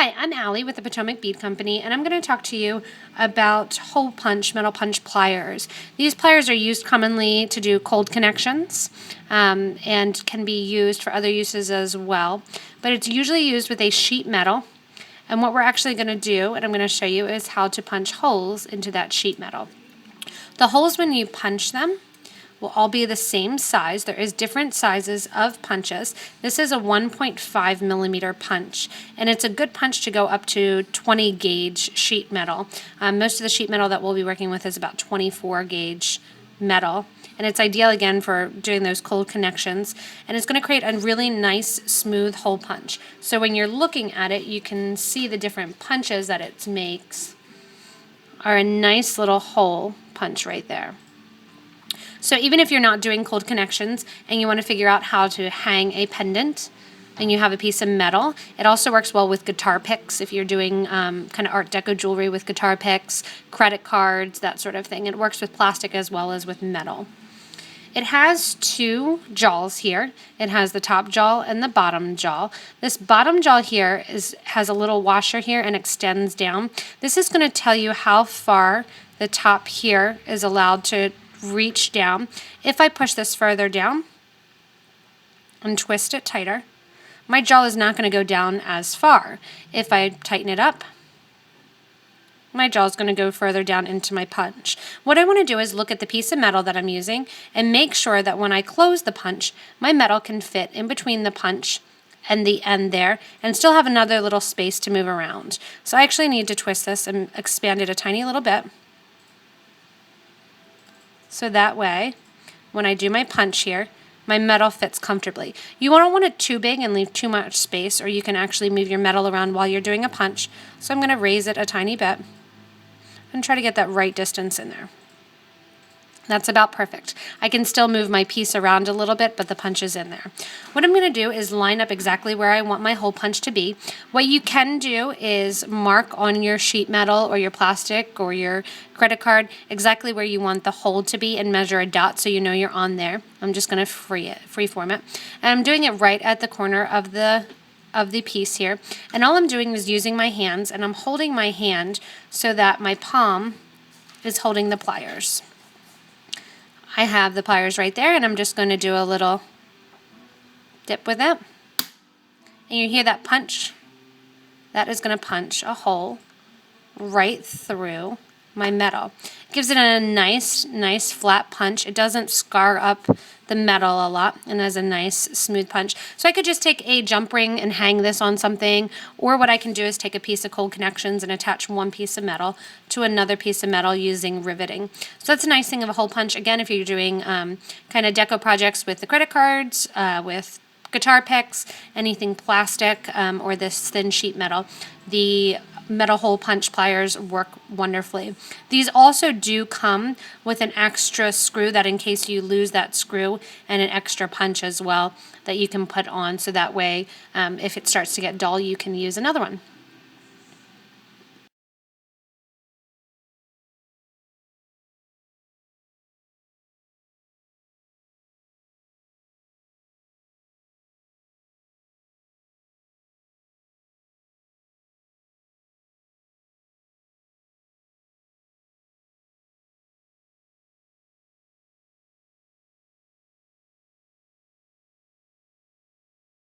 Hi, I'm Allie with the Potomac Bead Company, and I'm going to talk to you about hole punch, metal punch pliers. These pliers are used commonly to do cold connections and can be used for other uses as well, but it's usually used with a sheet metal. And what we're actually going to do, and I'm going to show you, is how to punch holes into that sheet metal. The holes, when you punch them, will all be the same size. There is different sizes of punches. This is a 1.5 millimeter punch, and it's a good punch to go up to 20 gauge sheet metal. Most of the sheet metal that we'll be working with is about 24 gauge metal, and it's ideal again for doing those cold connections, and it's going to create a really nice smooth hole punch. So when you're looking at it, you can see the different punches that it makes are a nice little hole punch right there. So even if you're not doing cold connections and you want to figure out how to hang a pendant and you have a piece of metal, it also works well with guitar picks if you're doing kind of Art Deco jewelry with guitar picks, credit cards, that sort of thing. It works with plastic as well as with metal. It has two jaws here. It has the top jaw and the bottom jaw. This bottom jaw here has a little washer here and extends down. This is going to tell you how far the top here is allowed to reach down. If I push this further down and twist it tighter, my jaw is not going to go down as far. If I tighten it up, my jaw is going to go further down into my punch. What I want to do is look at the piece of metal that I'm using and make sure that when I close the punch, my metal can fit in between the punch and the end there and still have another little space to move around. So I actually need to twist this and expand it a tiny little bit. So that way, when I do my punch here, my metal fits comfortably. You don't want it too big and leave too much space, or you can actually move your metal around while you're doing a punch. So I'm going to raise it a tiny bit and try to get that right distance in there. That's about perfect. I can still move my piece around a little bit, but the punch is in there. What I'm going to do is line up exactly where I want my hole punch to be. What you can do is mark on your sheet metal or your plastic or your credit card exactly where you want the hole to be and measure a dot so you know you're on there. I'm just going to freeform it. And I'm doing it right at the corner of the piece here. And all I'm doing is using my hands, and I'm holding my hand so that my palm is holding the pliers. I have the pliers right there, and I'm just going to do a little dip with it. And you hear that punch? That is going to punch a hole right through my metal. It gives it a nice flat punch. It doesn't scar up the metal a lot and has a nice smooth punch. So I could just take a jump ring and hang this on something, or what I can do is take a piece of cold connections and attach one piece of metal to another piece of metal using riveting. So that's a nice thing of a hole punch. Again, if you're doing kind of deco projects with the credit cards, with guitar picks, anything plastic, or this thin sheet metal, the metal hole punch pliers work wonderfully. These also do come with an extra screw that in case you lose that screw, and an extra punch as well that you can put on, so that way if it starts to get dull you can use another one.